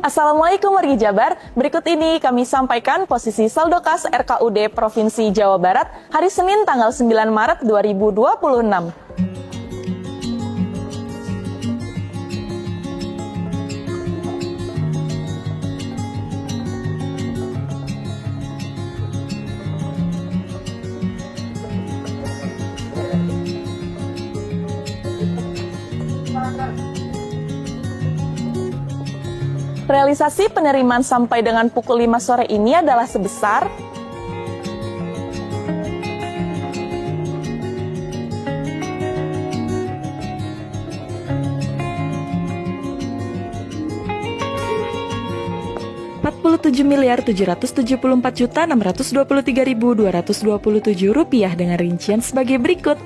Assalamualaikum wargi Jabar, berikut ini kami sampaikan posisi saldo kas RKUD Provinsi Jawa Barat hari Senin tanggal 9 Maret 2026. Realisasi penerimaan sampai dengan pukul 5 sore ini adalah sebesar Rp47.774.623.227 dengan rincian sebagai berikut.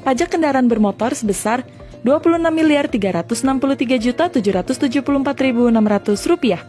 Pajak kendaraan bermotor sebesar Rp26.363.774.600.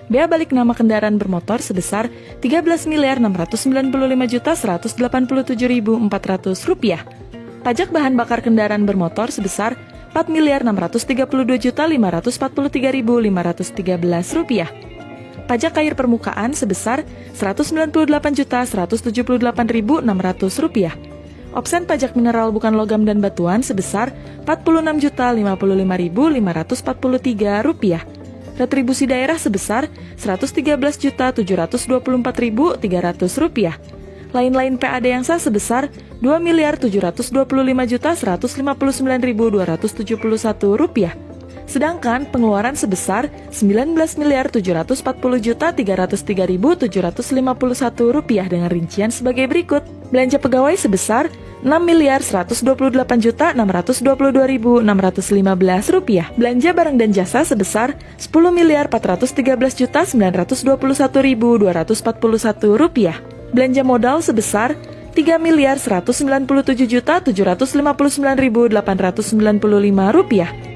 Bea balik nama kendaraan bermotor sebesar Rp13.695.187.400. Pajak bahan bakar kendaraan bermotor sebesar Rp4.632.543.513. Pajak air permukaan sebesar Rp198.178.600. Opsen pajak mineral bukan logam dan batuan sebesar Rp46.055.543. Retribusi daerah sebesar Rp113.724.300. Lain-lain PAD yang sah sebesar Rp2.725.159.271. Sedangkan pengeluaran sebesar Rp19.740.303.751 dengan rincian sebagai berikut. Belanja pegawai sebesar Rp6.128.622.615. Belanja barang dan jasa sebesar Rp10.413.921.241. Belanja modal sebesar Rp3.197.759.895.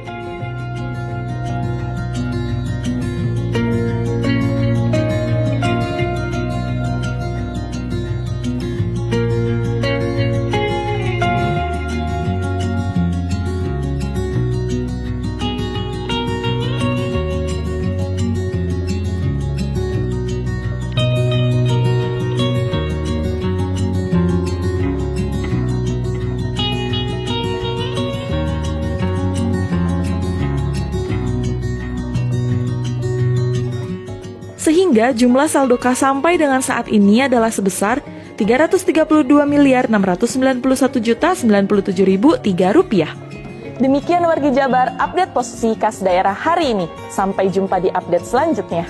Sehingga jumlah saldo kas sampai dengan saat ini adalah sebesar Rp332.691.097.003. Demikian wargi Jabar, update posisi kas daerah hari ini. Sampai jumpa di update selanjutnya.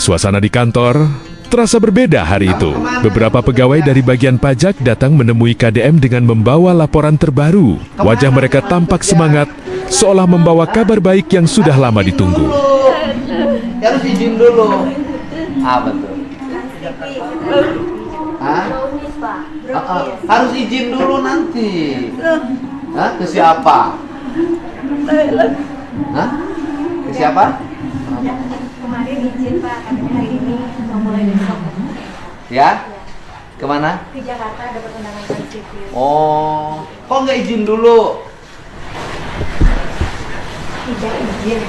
Suasana di kantor terasa berbeda hari itu. Beberapa pegawai dari bagian pajak datang menemui KDM dengan membawa laporan terbaru. Wajah mereka tampak semangat, seolah membawa kabar baik yang sudah lama ditunggu. Harus izin dulu. Apa tuh? Harus izin dulu nanti. Ke siapa? Ke siapa? Kemarin izin Pak, katanya hari ini mau mulai besok. Ya? Kemana? Ke Jakarta dapat undangan sipil. Oh, kok nggak izin dulu? Tidak izin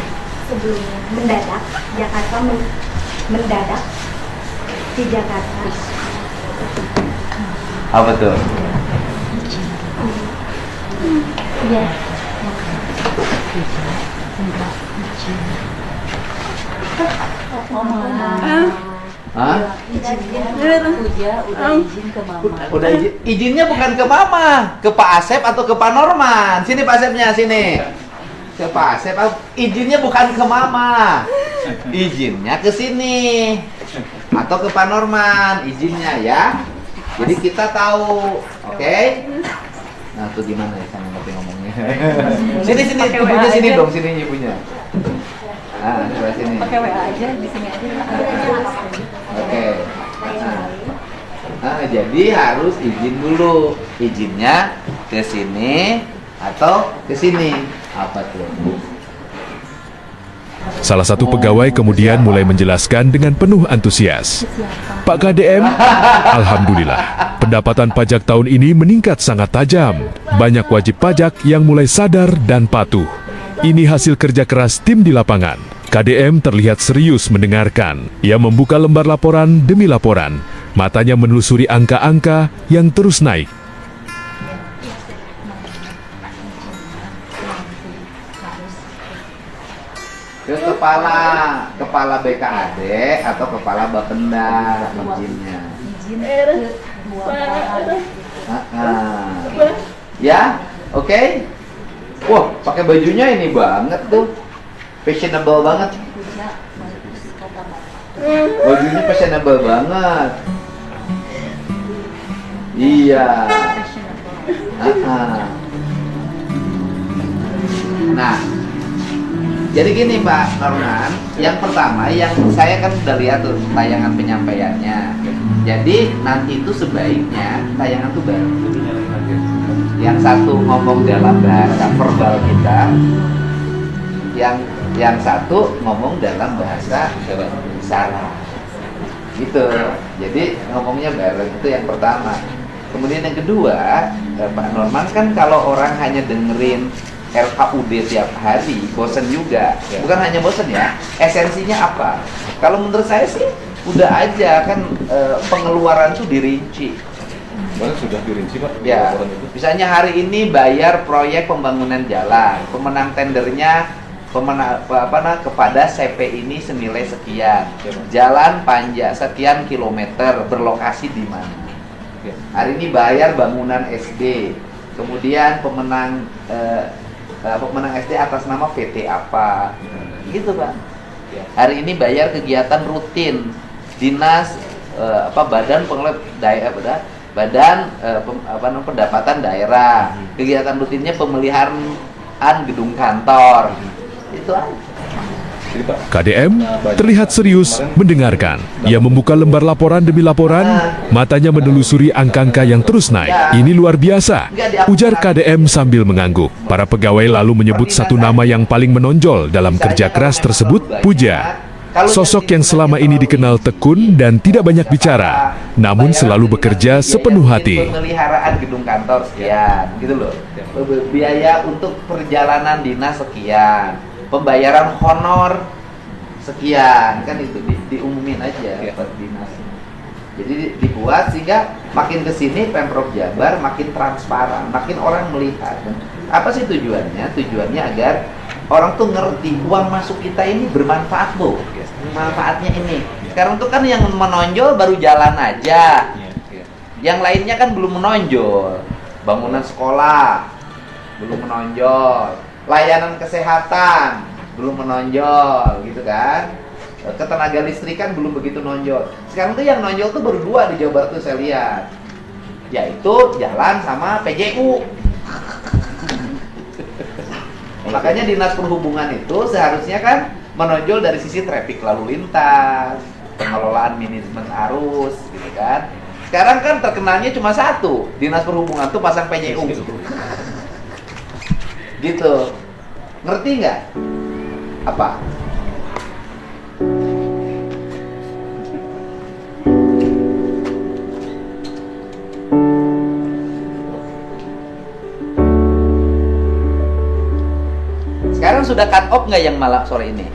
sebelumnya, mendadak Jakarta mendadak di Jakarta. Apa tuh? Iya. Udah izin. Izinnya bukan ke Mama, ke Pak Asep atau ke Pak Norman. Sini Pak Asepnya, sini. Ke Pak Asep, izinnya bukan ke Mama. Izinnya ke sini. Atau ke Pak Norman, izinnya ya. Jadi kita tahu, oke? Nah, tuh gimana ya sama ngerti ngomongnya. Sini ibunya sini dong, sini ibunya. Nah, coba sini. Pakai WA aja di sini aja. Oke. Nah, jadi harus izin dulu. Izinnya ke sini atau ke sini. Apa tuh? Salah satu pegawai kemudian mulai menjelaskan dengan penuh antusias. Pak KDM, alhamdulillah, pendapatan pajak tahun ini meningkat sangat tajam. Banyak wajib pajak yang mulai sadar dan patuh. Ini hasil kerja keras tim di lapangan. KDM terlihat serius mendengarkan. Ia membuka lembar laporan demi laporan. Matanya menelusuri angka-angka yang terus naik. Ke kepala BKAD atau kepala Bapenda izinnya. Ya, oke. Wah, pakai bajunya ini banget tuh, fashionable banget. Bajunya fashionable banget. Iya. Nah, jadi gini Pak Norman, yang pertama yang saya kan udah lihat tuh tayangan penyampaiannya. Jadi nanti itu sebaiknya tayangan tuh baru. Yang satu ngomong dalam bahasa verbal kita, yang satu ngomong dalam bahasa isyarat. Gitu. Jadi ngomongnya bareng, itu yang pertama. Kemudian yang kedua, Pak Norman kan kalau orang hanya dengerin RKUD tiap hari, bosen juga. Bukan hanya bosen ya, esensinya apa? Kalau menurut saya sih udah aja kan, pengeluaran tuh dirinci. Sudah dirinci Pak? Ya, misalnya hari ini bayar proyek pembangunan jalan, pemenang tendernya kepada CP ini senilai sekian, jalan panjang sekian kilometer, berlokasi di mana. Hari ini bayar bangunan SD, kemudian pemenang SD atas nama PT apa, gitu Pak. Hari ini bayar kegiatan rutin dinas badan pengelola daerah, pendapatan daerah, kegiatan rutinnya pemeliharaan gedung kantor, itu aja. KDM terlihat serius mendengarkan. Ia membuka lembar laporan demi laporan, matanya menelusuri angka-angka yang terus naik. Ini luar biasa, ujar KDM sambil mengangguk. Para pegawai lalu menyebut satu nama yang paling menonjol dalam kerja keras tersebut, Puja. Sosok yang selama ini dikenal tekun dan tidak banyak bicara, namun selalu bekerja sepenuh hati. Pemeliharaan gedung kantor sekian, gitu loh. Biaya untuk perjalanan dinas sekian, pembayaran honor sekian, kan itu diumumin aja per dinas. Jadi dibuat sehingga makin kesini Pemprov Jabar makin transparan, makin orang melihat. Apa sih tujuannya? Tujuannya agar orang tuh ngerti uang masuk kita ini bermanfaat loh. Manfaatnya ini. Sekarang tuh kan yang menonjol baru jalan aja. Yang lainnya kan belum menonjol. Bangunan sekolah belum menonjol. Layanan kesehatan belum menonjol, gitu kan. Ketenaga listrikan belum begitu nonjol. Sekarang tuh yang nonjol tuh baru 2 di Jawa Barat tuh saya lihat, yaitu jalan sama PJU. Makanya Dinas Perhubungan itu seharusnya kan menonjol dari sisi traffic lalu lintas, pengelolaan manajemen arus, gitu kan. Sekarang kan terkenalnya cuma satu, Dinas Perhubungan tuh pasang PJU. Gitu. Ngerti nggak? Apa? Sekarang sudah cut off nggak yang malam sore ini?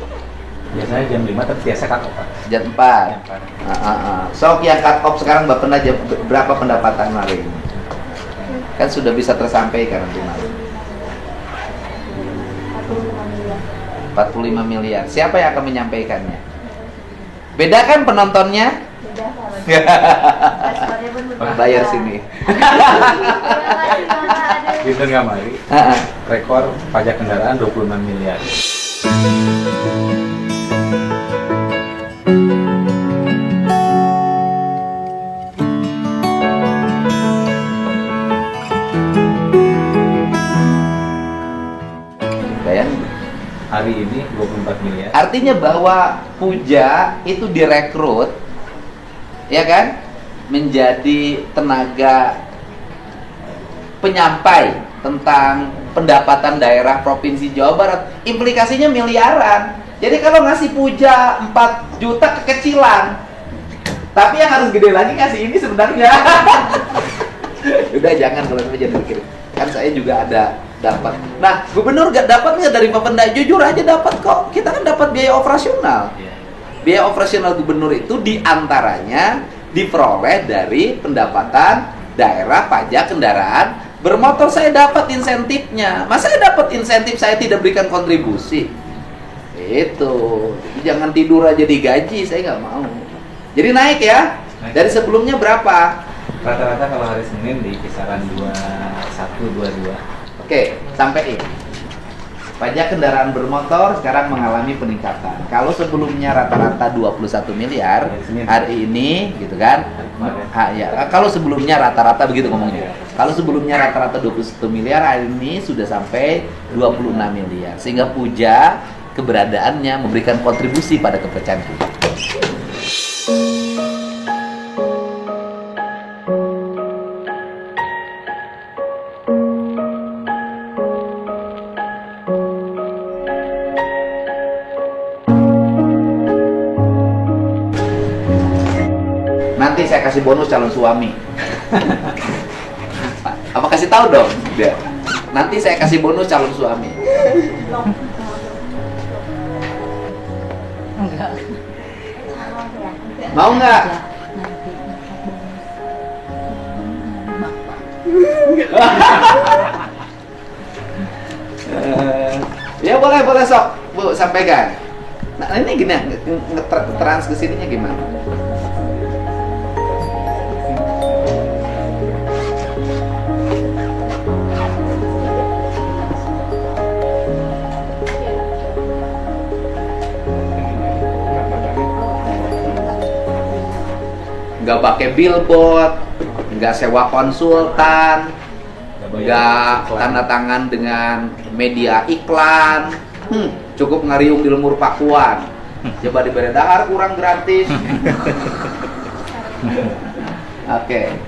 Biasanya jam 5 tapi biasa cut off Pak. Jam 4. Sok yang cut off sekarang Bapak aja berapa pendapatan hari ini? Kan sudah bisa tersampaikan nanti malam. 45 miliar. Siapa yang akan menyampaikannya? Beda kan penontonnya? Beda Pak. Responnya pun berbeda. Bayar sini. Terima kasih Bapak. Pinter nggak Mari? Rekor pajak kendaraan 26 miliar. Hari ini 24 miliar. Artinya bahwa Puja itu direkrut, ya kan, menjadi tenaga penyampai tentang pendapatan daerah Provinsi Jawa Barat. Implikasinya miliaran. Jadi kalau ngasih Puja 4 juta kekecilan, tapi yang harus gede lagi ngasih ini sebenarnya. Udah jangan, kalau itu jangan dikirim. Kan saya juga ada Dapat. Nah, gubernur nggak dapat nggak dari Bapenda? Jujur aja dapat kok. Kita kan dapat biaya operasional. Biaya operasional gubernur itu diantaranya diperoleh dari pendapatan daerah pajak kendaraan bermotor. Saya dapat insentifnya. Masa saya dapat insentif saya tidak berikan kontribusi? Itu. Jadi jangan tidur aja digaji, saya nggak mau. Jadi naik ya. Dari sebelumnya berapa? Rata-rata kalau hari Senin di kisaran 21-22. Oke, sampai ini. Pajak kendaraan bermotor sekarang mengalami peningkatan. Kalau sebelumnya rata-rata 21 miliar, hari ini gitu kan. Ya, kalau sebelumnya rata-rata begitu ngomongnya. Kalau sebelumnya rata-rata 21 miliar, hari ini sudah sampai 26 miliar. Sehingga Puja keberadaannya memberikan kontribusi pada kepercayaan publik. Nanti saya kasih bonus calon suami. Apa kasih tahu dong? Biar. Nanti saya kasih bonus calon suami. Mau nggak? Ya boleh sok, Bu, sampaikan. Nah ini gini, trans ke sininya gimana? Nggak pakai billboard, nggak sewa konsultan, nggak tanda tangan dengan media iklan, cukup ngariung di lemur pakuan. Coba diberi dahar kurang gratis. Oke.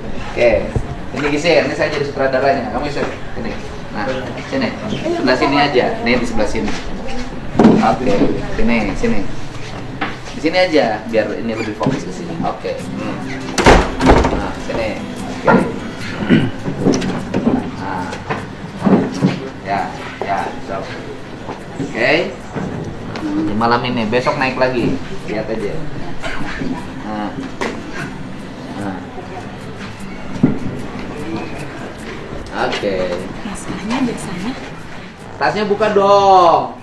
Ini Gisel, ini saya jadi sutradaranya. Kamu bisa ini. Nah, sini. Sebelah sini aja. Nih di sebelah sini. Oke. Sini. Di sini aja biar ini lebih fokus ke sini. Oke. Nah, sini. Oke. Nah. Ya, so. Oke. Malam ini, besok naik lagi. Lihat aja. Nah. Oke. Masanya biasanya Tasnya buka dong.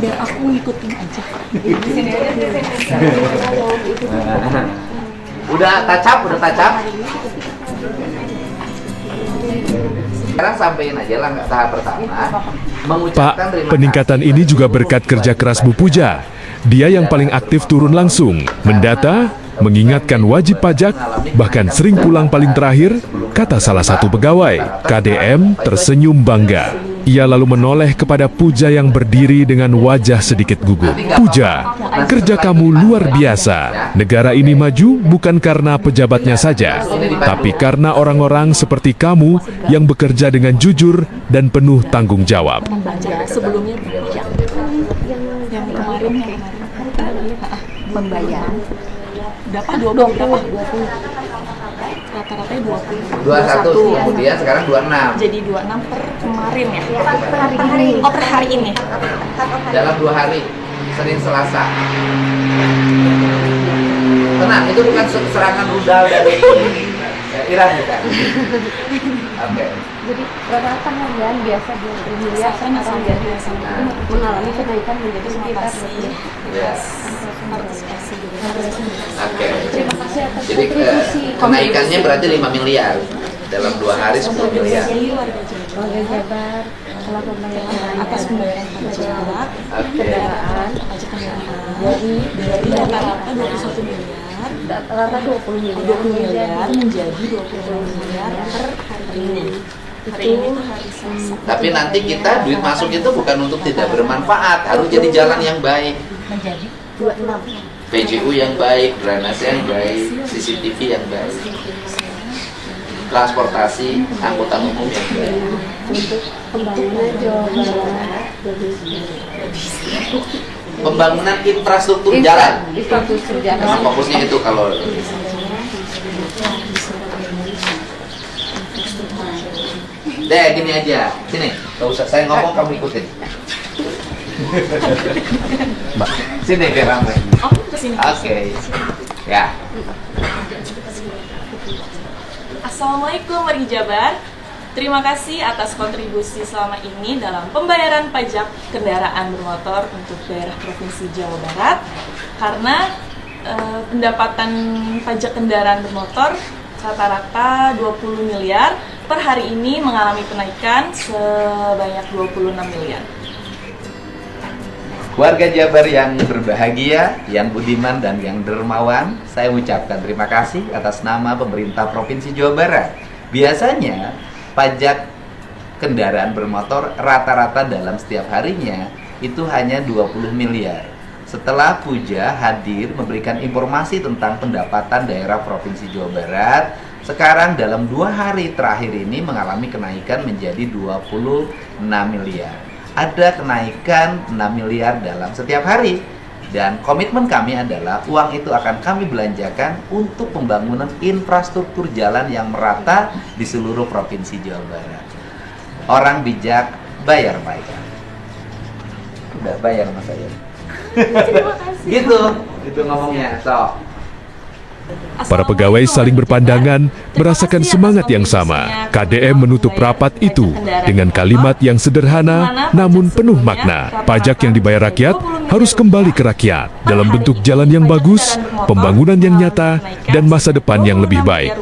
biar aku ngikutin aja. Udah tacap. Sekarang sampein aja lah nggak tahap pertama. Pak, peningkatan ini juga berkat kerja keras Bu Puja. Dia yang paling aktif turun langsung, mendata, mengingatkan wajib pajak, bahkan sering pulang paling terakhir, kata salah satu pegawai. KDM tersenyum bangga. Ia lalu menoleh kepada Puja yang berdiri dengan wajah sedikit gugup. Puja, kerja kamu luar biasa. Negara ini maju bukan karena pejabatnya saja, tapi karena orang-orang seperti kamu yang bekerja dengan jujur dan penuh tanggung jawab. Sebelumnya yang kemarin Pembayaran berapa? 20 rata-ratanya 20. 21, kemudian sekarang 26. Jadi 26 per kemarin ya. per hari ini. Oh, per hari ini. Dalam 2 hari, Senin Selasa. Tenang, itu bukan serangan rudal dari Iran bukan. Oke. Jadi rata-rata harian biasa 20 miliar sekarang jadi mengalami kenaikan menjadi sekitar 20. Yes. Partisipasi juga. Oke. Terima kasih atas Jadi kontribusi kenaikannya berarti 5 miliar. Dalam 2 hari 10 miliar. warga Jabar telah membayarkan Atas pembayaran pajak Oke. kendaraan pajak kendaraan dari rata-rata 21 miliar, rata 20 miliar 20 miliar menjadi 20 miliar per hari ini. Hari ini tuh hari Selasa. Tapi nanti kita duit masuk itu bukan untuk tidak bermanfaat, harus jadi jalan yang baik. menjadi 26 PJU yang baik, drainase yang baik, CCTV yang baik, transportasi, angkutan umum yang baik. untuk pembangunan Jawa Barat Pembangunan infrastruktur jalan. infrastruktur Memang jalan fokusnya itu kalau Deh, gini aja. Sini. Gak usah saya ngomong kamu ikutin. Mbak. Sini biar ramai. Oh, kesini. Oke. Ya. Assalamualaikum wargi Jabar. Terima kasih atas kontribusi selama ini dalam pembayaran pajak kendaraan bermotor untuk daerah Provinsi Jawa Barat. Karena pendapatan pajak kendaraan bermotor rata-rata 20 miliar, per hari ini mengalami kenaikan sebanyak 26 miliar. Warga Jabar yang berbahagia, yang budiman dan yang dermawan, saya ucapkan terima kasih atas nama pemerintah Provinsi Jawa Barat. Biasanya pajak kendaraan bermotor rata-rata dalam setiap harinya itu hanya 20 miliar. Setelah Puja hadir memberikan informasi tentang pendapatan daerah Provinsi Jawa Barat, sekarang dalam 2 hari terakhir ini mengalami kenaikan menjadi 26 miliar. Ada kenaikan 6 miliar dalam setiap hari. Dan komitmen kami adalah uang itu akan kami belanjakan untuk pembangunan infrastruktur jalan yang merata di seluruh Provinsi Jawa Barat. Orang bijak bayar pajak. Udah bayar Mas saya. Gitu ngomongnya. So. Para pegawai saling berpandangan, merasakan semangat yang sama. KDM menutup rapat itu dengan kalimat yang sederhana namun penuh makna. Pajak yang dibayar rakyat harus kembali ke rakyat dalam bentuk jalan yang bagus, pembangunan yang nyata, dan masa depan yang lebih baik.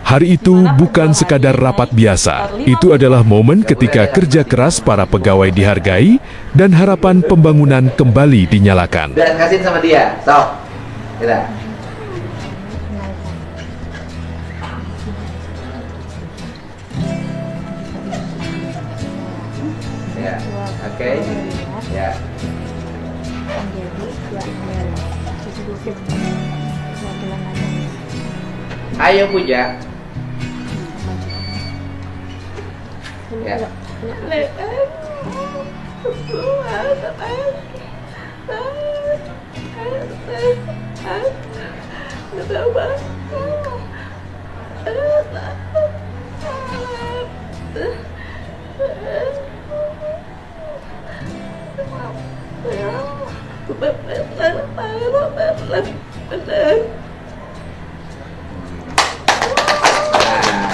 Hari itu bukan sekadar rapat biasa. Itu adalah momen ketika kerja keras para pegawai dihargai dan harapan pembangunan kembali dinyalakan. Dan kasihin sama dia. So. Kita. Ya, oke. Ya. Ayo Puja. Ya. Nah,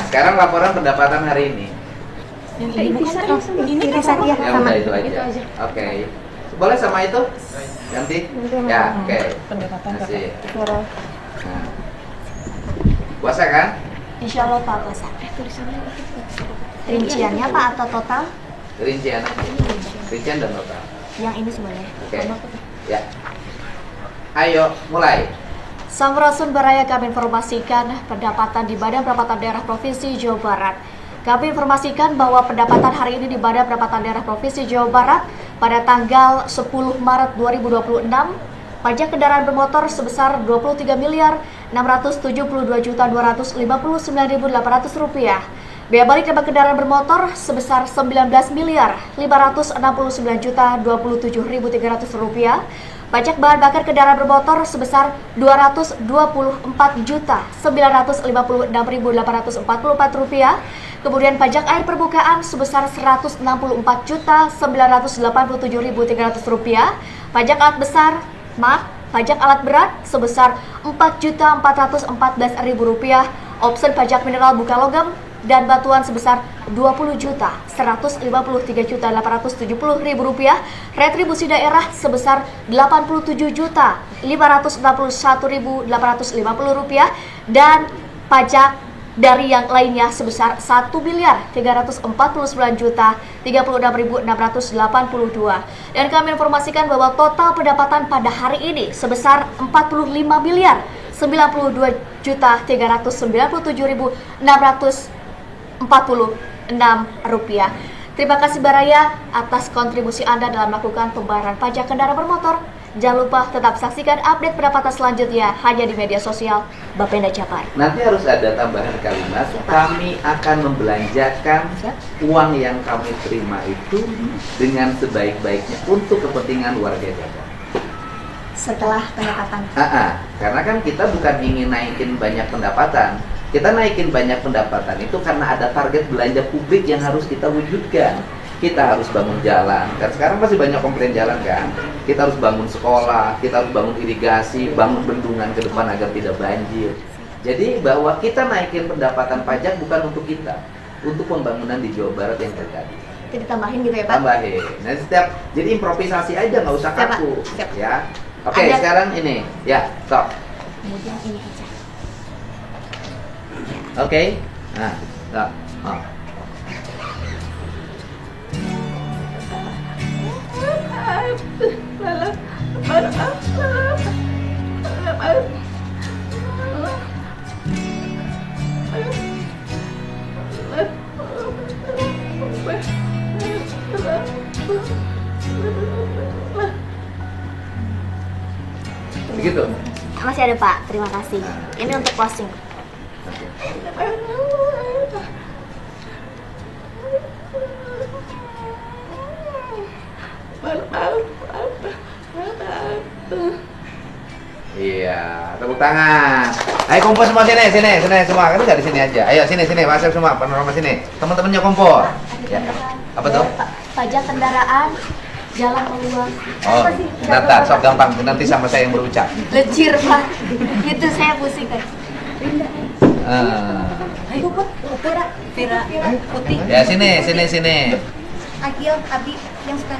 sekarang laporan pendapatan hari ini. Yang ini bukan ini kan Risa, ya, Ya sama. udah itu aja. Oke. Boleh sama itu? Ganti? Ya, oke. pendapatan Kasih. Bapak. Nah. Puasa kan? Insya Allah Pak puasa. Rinciannya Pak atau total? Rincian. Rincian dan total. Yang ini semuanya. Oke. Ya. Ayo, mulai. Samrasunbaraya kami informasikan pendapatan di Badan Pendapatan Daerah Provinsi Jawa Barat. Kami informasikan bahwa pendapatan hari ini di Badan Pendapatan Daerah Provinsi Jawa Barat pada tanggal 10 Maret 2026, pajak kendaraan bermotor sebesar Rp23.672.259.800. Biaya balik tambah kendaraan bermotor sebesar Rp19.559.027.300. Pajak bahan bakar kendaraan bermotor sebesar Rp224.956.844. Kemudian pajak air permukaan sebesar Rp164.987.300. Pajak alat berat sebesar Rp4.414.000. Opsi pajak mineral bukan logam dan batuan sebesar Rp20.153.870.000. Retribusi daerah sebesar Rp80.561.850 dan pajak dari yang lainnya sebesar Rp1.349.036.682. Dan kami informasikan bahwa total pendapatan pada hari ini sebesar Rp45.997.646. Terima kasih Baraya atas kontribusi Anda dalam melakukan pembayaran pajak kendaraan bermotor. Jangan lupa tetap saksikan update pendapatan selanjutnya hanya di media sosial Bapenda Jabar. Nanti harus ada tambahan kalimat. Kami akan membelanjakan uang yang kami terima itu dengan sebaik-baiknya untuk kepentingan warga Jabar. Setelah pendapatan. Karena kan kita bukan ingin naikin banyak pendapatan, Kita naikin banyak pendapatan itu karena ada target belanja publik yang harus kita wujudkan. Kita harus bangun jalan. Kan sekarang masih banyak komplain jalan kan. Kita harus bangun sekolah, kita harus bangun irigasi, bangun bendungan ke depan agar tidak banjir. Jadi bahwa kita naikin pendapatan pajak bukan untuk kita, untuk pembangunan di Jawa Barat yang terjadi. Itu ditambahin gitu ya Pak? Tambahin. Nah, jadi improvisasi aja, nggak usah Siap, Pak. kaku. Siap. Ya. Oke, Ada- sekarang ini. Ya, stop. Kemudian ini aja. Oke. Nah, stop. Oh. Begitu. Masih ada Pak, terima kasih. Ini untuk closing. Iya, tepuk tangan. Ayo kumpul semua sini semua. Kan nggak di sini aja. Ayo sini Pak Asep semua, panorama sini. Teman-temannya kumpul. Ya. Apa tuh? Pajak kendaraan, jalan meluas. Oh, data, sok gampang. Nanti sama saya yang berucap. Lejir Pak, itu saya pusing kan. Ayo Pak, Vira, Putih. Ya sini. Akil, Abi, yang suka